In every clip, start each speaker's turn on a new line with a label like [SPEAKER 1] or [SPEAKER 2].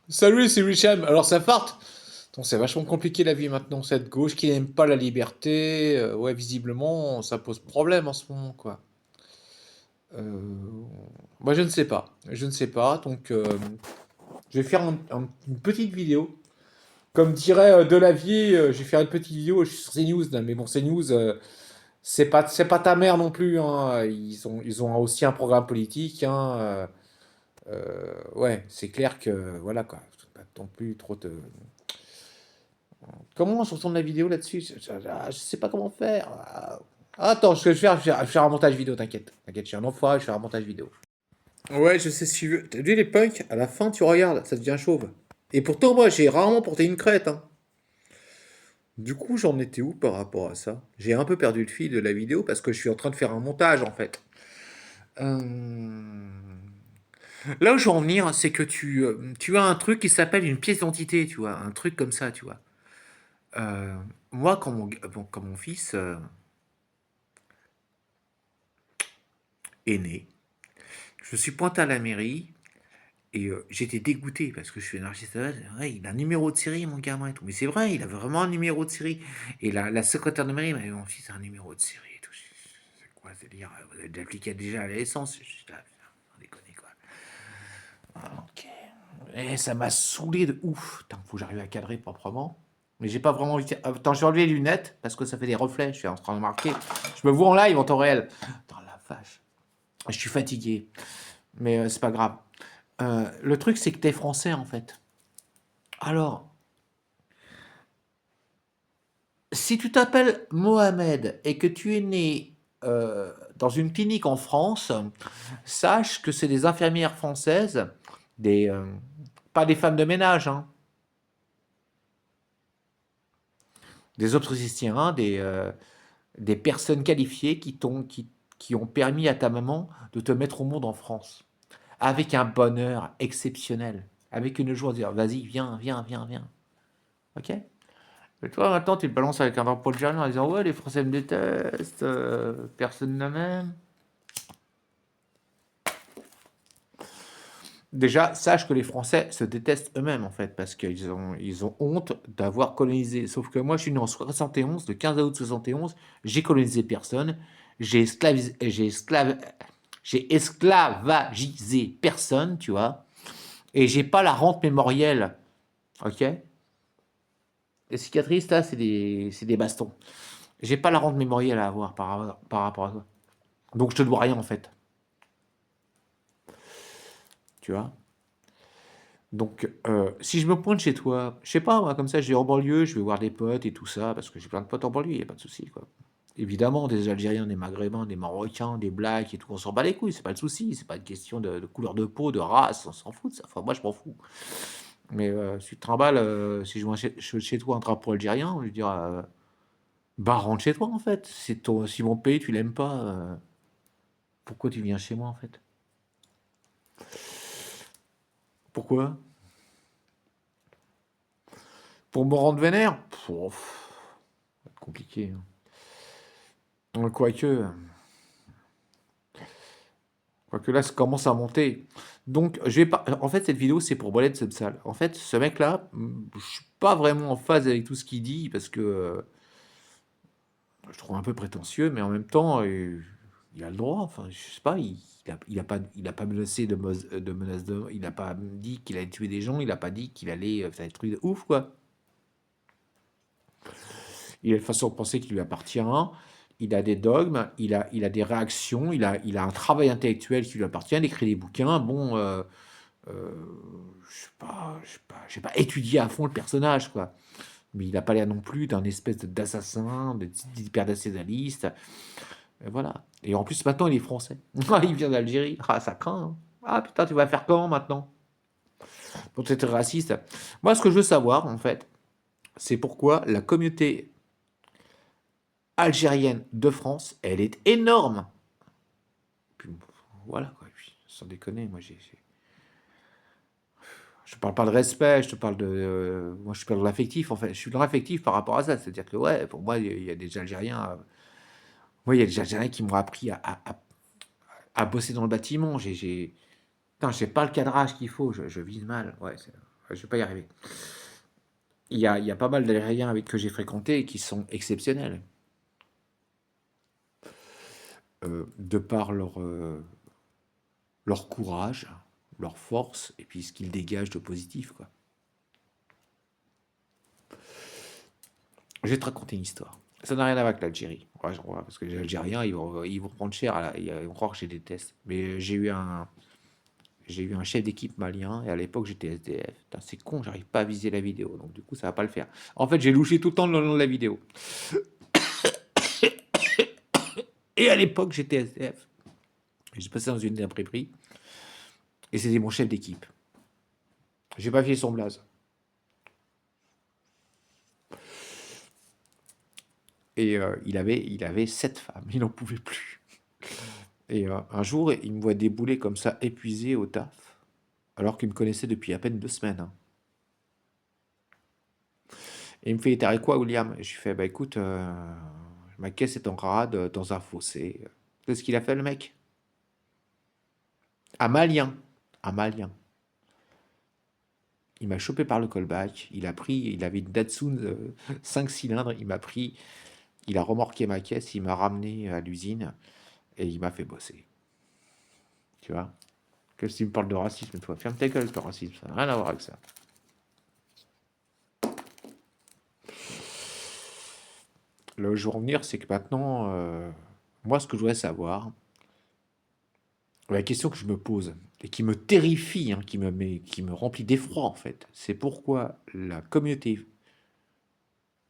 [SPEAKER 1] Salut, c'est Richam. Alors ça farte. Donc c'est vachement compliqué la vie maintenant. Cette gauche qui n'aime pas la liberté, ouais, visiblement, ça pose problème en ce moment, quoi. Euh, Moi, je ne sais pas. Je ne sais pas. Donc, je vais faire une petite vidéo. Comme dirait Delavier, je vais faire une petite vidéo. Je suis sur CNews, là. Mais bon, CNews, c'est pas ta mère non plus, hein. Ils ont aussi un programme politique, hein. Ouais, c'est clair que voilà quoi. Faut pas non plus trop te. Comment on retourne la vidéo là-dessus? Je sais pas comment faire. Attends, ce que je vais faire un montage vidéo, t'inquiète. T'inquiète, je suis un enfoiré, je vais faire un montage vidéo. Ouais, je sais si tu veux. T'as vu les punks? À la fin, tu regardes, ça devient chauve. Et pourtant, moi, j'ai rarement porté une crête, hein. Du coup, j'en étais où par rapport à ça? J'ai un peu perdu le fil de la vidéo parce que je suis en train de faire un montage, en fait. Euh, Là où je veux en venir, c'est que tu as un truc qui s'appelle une pièce d'identité, tu vois. Un truc comme ça, tu vois. Euh, Moi, quand mon fils est né, je suis pointé à la mairie et j'étais dégoûté parce que je suis un artiste. Ouais, il a un numéro de série, mon gamin et tout. Mais c'est vrai, il a vraiment un numéro de série. Et la secrétaire de mairie m'a dit, mon fils a un numéro de série et tout. C'est quoi, c'est-à-dire, vous avez appliqué déjà à l'essence. Je suis là, on déconne quoi. Ah, ok. Et ça m'a saoulé de ouf. Putain, faut que j'arrive à cadrer proprement. Mais j'ai pas vraiment envie de... Attends, je vais enlever les lunettes parce que ça fait des reflets. Je suis en train de marquer. Je me vois en live en temps réel. Attends, la vache. Je suis fatigué. Mais c'est pas grave. Le truc, c'est que t'es français en fait. Alors, si tu t'appelles Mohamed et que tu es né dans une clinique en France, sache que c'est des infirmières françaises, pas des femmes de ménage, hein, des obstétriciens, hein, des personnes qualifiées qui ont permis à ta maman de te mettre au monde en France. Avec un bonheur exceptionnel. Avec une joie de dire, vas-y, viens, viens, viens, viens. Ok. Et toi, maintenant, tu te balances avec un drapeau algérien en disant, ouais, les Français me détestent, personne ne m'aime. Déjà, sache que les Français se détestent eux-mêmes, en fait, parce qu'ils ont honte d'avoir colonisé. Sauf que moi, je suis né en 71, le 15 août 71, j'ai colonisé personne, j'ai esclavisé, j'ai esclavagisé personne, tu vois, et j'ai pas la rente mémorielle, ok? Les cicatrices, là, c'est des bastons. J'ai pas la rente mémorielle à avoir par rapport à ça. Donc, je te dois rien, en fait, tu vois? Donc, si je me pointe chez toi, je sais pas, moi, comme ça, je vais en banlieue, je vais voir des potes et tout ça, parce que j'ai plein de potes en banlieue, il n'y a pas de souci, quoi. Évidemment, des Algériens, des Maghrébins, des Marocains, des Blacks et tout, on s'en bat les couilles, c'est pas le souci, c'est pas une question de couleur de peau, de race, on s'en fout de ça. Enfin, moi, je m'en fous. Mais si tu te trimbales, si je vois chez toi un drapeau algérien, je vais dire, bah, rentre chez toi, en fait. Si mon pays, tu l'aimes pas, pourquoi tu viens chez moi, en fait? Pourquoi? Pour me rendre vénère? Pff, compliqué, hein. Quoique, quoique là, ça commence à monter. Donc, je vais pas. En fait, cette vidéo, c'est pour Bolette Subsal. En fait, ce mec-là, je suis pas vraiment en phase avec tout ce qu'il dit parce que je trouve un peu prétentieux, mais en même temps, il a le droit. Enfin, je sais pas, il a pas menacé de menace de. Il a pas dit qu'il allait tuer des gens. Il a pas dit qu'il allait faire des trucs de ouf, quoi. Il a une façon de penser qui lui appartient, il a des dogmes, il a des réactions, il a un travail intellectuel qui lui appartient, il écrit des bouquins. Bon, euh, je sais pas, j'ai pas étudié à fond le personnage, quoi. Mais il n'a pas l'air non plus d'un espèce d'assassin, d'hyper-nationaliste. Voilà. Et en plus, maintenant, il est français. Il vient d'Algérie. Ah, ça craint, hein. Ah putain, tu vas faire comment maintenant pour être raciste? Moi, ce que je veux savoir, en fait, c'est pourquoi la communauté algérienne de France, elle est énorme. Puis, voilà, quoi. Puis, sans déconner, moi, je parle pas de respect, je te parle de. Moi, je parle de l'affectif, en fait. Je suis dans l'affectif par rapport à ça. C'est-à-dire que, ouais, pour moi, il y a des Algériens. Moi, il y a des Algériens qui m'ont appris à bosser dans le bâtiment. Putain, j'ai pas le cadrage qu'il faut, je vise mal. Ouais, je vais pas y arriver. Il y a pas mal d'Algériens avec que j'ai fréquenté et qui sont exceptionnels, de par leur courage, leur force, et puis ce qu'ils dégagent de positif, quoi. Je vais te raconter une histoire. Ça n'a rien à voir avec l'Algérie. Ouais, parce que les Algériens, ils vont prendre cher, là, ils vont croire que je les déteste. Mais j'ai eu un chef d'équipe malien, et à l'époque, j'étais SDF. Putain, c'est con, j'arrive pas à viser la vidéo, donc du coup, ça va pas le faire. En fait, j'ai louché tout le temps le long de la vidéo. Et à l'époque, j'étais SDF. J'ai passé dans une imprimerie, et c'était mon chef d'équipe. J'ai pas fait son blaze. Et il avait 7 femmes, il n'en pouvait plus. Et un jour, il me voit débouler comme ça, épuisé au taf, alors qu'il me connaissait depuis à peine 2 semaines, hein. Et il me fait: «T'as quoi, William?» Et je lui fais: «Bah écoute, ma caisse est en rade dans un fossé». Tu sais ce qu'il a fait, le mec? Un Malien, un Malien. Il m'a chopé par le callback. Il avait une Datsun 5 cylindres. Il a remorqué ma caisse, il m'a ramené à l'usine et il m'a fait bosser. Tu vois? Qu'est-ce que tu me parles de racisme, toi? Ferme ta gueule, ton racisme, ça n'a rien à voir avec ça. Là où je veux en venir, c'est que maintenant, moi, ce que je voudrais savoir, la question que je me pose et qui me terrifie, hein, qui me remplit d'effroi en fait, c'est pourquoi la communauté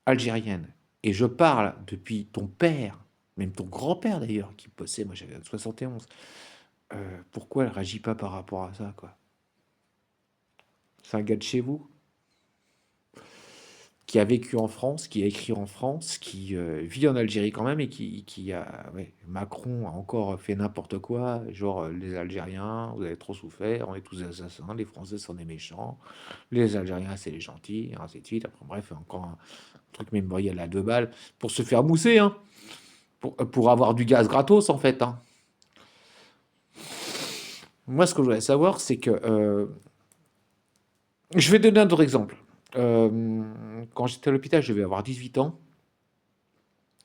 [SPEAKER 1] algérienne, et je parle depuis ton père, même ton grand-père d'ailleurs, qui bossait, moi j'avais 71, pourquoi elle réagit pas par rapport à ça, quoi? C'est un gars de chez vous qui a vécu en France, qui a écrit en France, qui vit en Algérie quand même et qui a, ouais, Macron a encore fait n'importe quoi, genre les Algériens, vous avez trop souffert, on est tous des assassins, les Français sont des méchants, les Algériens c'est les gentils, et ainsi de suite. Après, bref, encore un truc mémorial à 2 balles pour se faire mousser, hein, pour avoir du gaz gratos en fait, hein. Moi, ce que je voulais savoir, c'est que je vais donner un autre exemple. Quand j'étais à l'hôpital, je devais avoir 18 ans.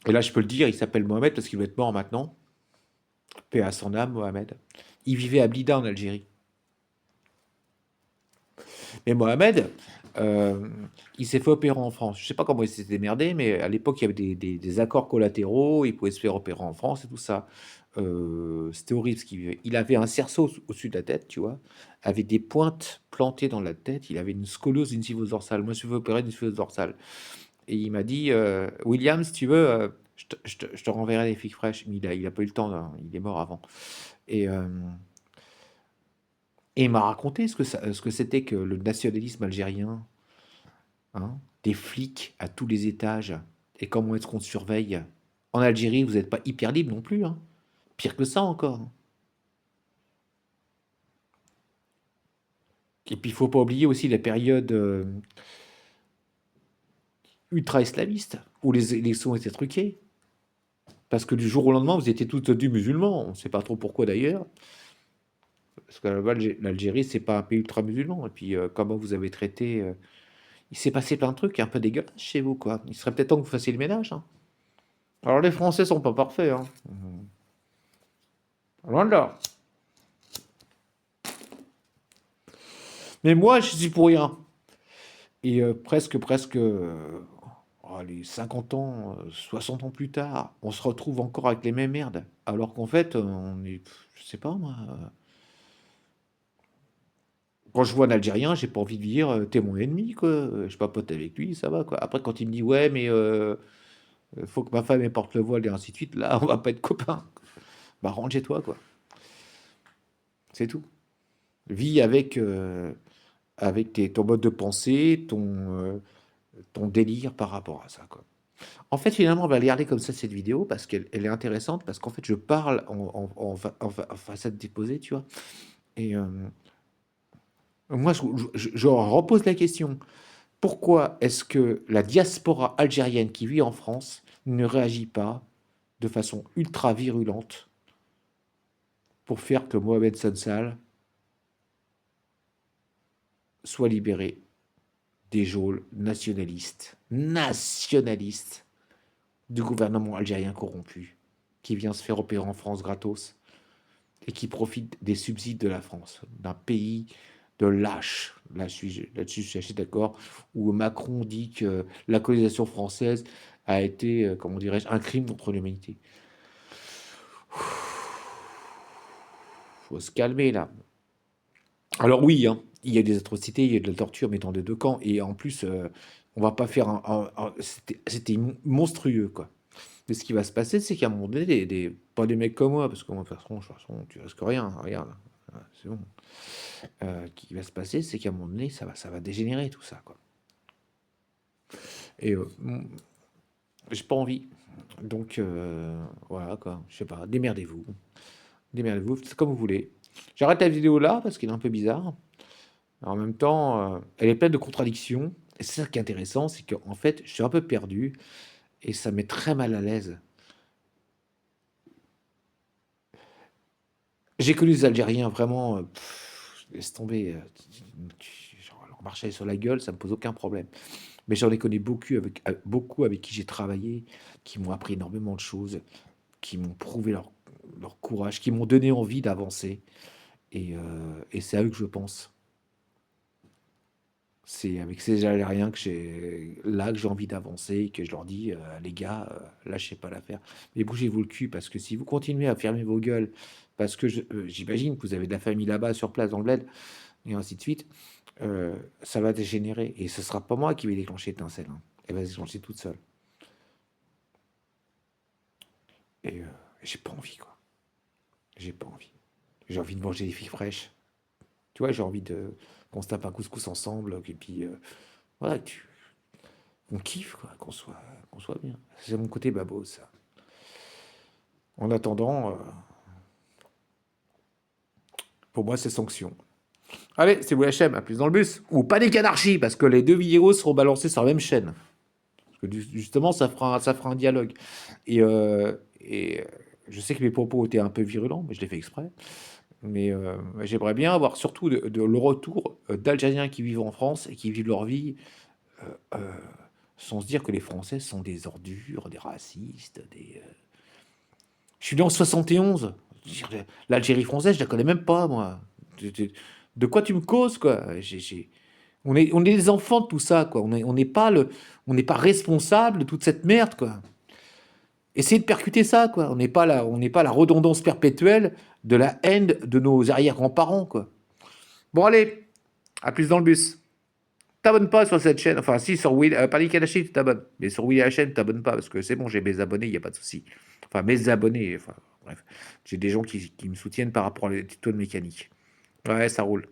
[SPEAKER 1] Et là, je peux le dire, il s'appelle Mohamed parce qu'il doit être mort maintenant. Paix à son âme, Mohamed. Il vivait à Blida en Algérie. Mais Mohamed, euh, il s'est fait opérer en France. Je sais pas comment il s'est démerdé, mais à l'époque, il y avait des accords collatéraux. Il pouvait se faire opérer en France et tout ça. C'était horrible ce qu'il vivait. Il avait un cerceau au-dessus de la tête, tu vois, avec des pointes plantées dans la tête. Il avait une scoliose d'une syphose dorsale. Moi, je me suis fait opérer d'une syphose dorsale. Et il m'a dit, William, si tu veux, je te renverrai des figues fraîches. Mais il a pas eu le temps, hein, il est mort avant. Et, euh, et il m'a raconté ce que c'était que le nationalisme algérien, hein, des flics à tous les étages, et comment est-ce qu'on te surveille. En Algérie, vous n'êtes pas hyper libre non plus, hein. Pire que ça encore. Et puis, il faut pas oublier aussi la période ultra-islamiste, où les élections étaient truquées. Parce que du jour au lendemain, vous étiez tous devenus musulmans. On ne sait pas trop pourquoi d'ailleurs. Parce que là-bas, l'Algérie, c'est pas un pays ultra musulman. Et puis, comment vous avez traité. Il s'est passé plein de trucs un peu dégueulasses chez vous, quoi. Il serait peut-être temps que vous fassiez le ménage, hein. Alors, les Français sont pas parfaits, hein. Loin de là. Mais moi, je suis pour rien. Et presque, allez, 50 ans, 60 ans plus tard, on se retrouve encore avec les mêmes merdes. Alors qu'en fait, on est, je sais pas moi. Quand je vois un Algérien, j'ai pas envie de lui dire, t'es mon ennemi, quoi. Je papote avec lui, ça va, quoi. Après, quand il me dit, ouais, mais faut que ma femme elle porte le voile et ainsi de suite, là, on va pas être copains. Bah, rentre chez toi, quoi. C'est tout. Vis avec ton mode de pensée, ton délire par rapport à ça, quoi. En fait, finalement, on va regarder comme ça cette vidéo parce qu'elle est intéressante, parce qu'en fait, je parle en façade déposée, tu vois. Et moi, je repose la question. Pourquoi est-ce que la diaspora algérienne qui vit en France ne réagit pas de façon ultra virulente pour faire que Mohamed Sansal soit libéré des geôles nationalistes du gouvernement algérien corrompu, qui vient se faire opérer en France gratos et qui profite des subsides de la France, d'un pays de lâches. Là-dessus, je suis assez d'accord, où Macron dit que la colonisation française a été, comment dirais-je, un crime contre l'humanité. Faut se calmer là. Alors oui, hein, il y a des atrocités, il y a de la torture, mais dans les deux camps. Et en plus, on va pas faire c'était monstrueux, quoi. Mais ce qui va se passer, c'est qu'à un moment donné, pas des mecs comme moi, parce que moi, de toute façon, tu risques rien, regarde, c'est bon. Qui va se passer, c'est qu'à un moment donné, ça va dégénérer tout ça, quoi. Et j'ai pas envie. Donc voilà, quoi. Je sais pas, démerdez-vous. Démerdez-vous, c'est comme vous voulez. J'arrête la vidéo là parce qu'elle est un peu bizarre. En même temps, elle est pleine de contradictions. Et c'est ça qui est intéressant, c'est qu'en fait, je suis un peu perdu et ça me met très mal à l'aise. J'ai connu des Algériens vraiment, laisse tomber, genre, leur marcher sur la gueule, ça me pose aucun problème. Mais j'en ai connu beaucoup avec qui j'ai travaillé, qui m'ont appris énormément de choses, qui m'ont prouvé leur courage, qui m'ont donné envie d'avancer. Et c'est à eux que je pense. C'est avec ces Algériens que j'ai envie d'avancer, que je leur dis, les gars, lâchez pas l'affaire. Mais bougez-vous le cul, parce que si vous continuez à fermer vos gueules, parce que j'imagine que vous avez de la famille là-bas, sur place, dans le bled, et ainsi de suite, ça va dégénérer. Et ce sera pas moi qui vais déclencher l'étincelle, hein. Elle va se déclencher toute seule. Et j'ai pas envie, quoi. J'ai pas envie. J'ai envie de manger des filles fraîches. Tu vois, j'ai envie qu'on se tape un couscous ensemble, et puis voilà, on kiffe, quoi, qu'on soit bien. C'est mon côté babo, ça. En attendant, pour moi, c'est sanction. Allez, c'est WHM, à plus dans le bus. Ou Panique Anarchie, parce que les deux vidéos seront balancées sur la même chaîne. Parce que justement, ça fera un dialogue. Et je sais que mes propos étaient un peu virulents, mais je l'ai fait exprès. Mais j'aimerais bien avoir surtout le retour d'Algériens qui vivent en France et qui vivent leur vie euh, sans se dire que les Français sont des ordures, des racistes, des... Je suis né en 71. L'Algérie française, je la connais même pas, moi. De quoi tu me causes, quoi? On est des enfants de tout ça, quoi. On n'est pas responsable de toute cette merde, quoi. Essayez de percuter ça, quoi. On n'est pas la redondance perpétuelle de la haine de nos arrière-grands-parents, quoi. Bon, allez, à plus dans le bus. T'abonnes pas sur cette chaîne. Enfin, si, sur Will, Panic Kalashi, tu t'abonnes. Mais sur Will la chaîne, t'abonnes pas, parce que c'est bon, j'ai mes abonnés, il n'y a pas de souci. Enfin, mes abonnés, enfin, bref. J'ai des gens qui me soutiennent par rapport à les tutos de mécanique. Ouais, ça roule.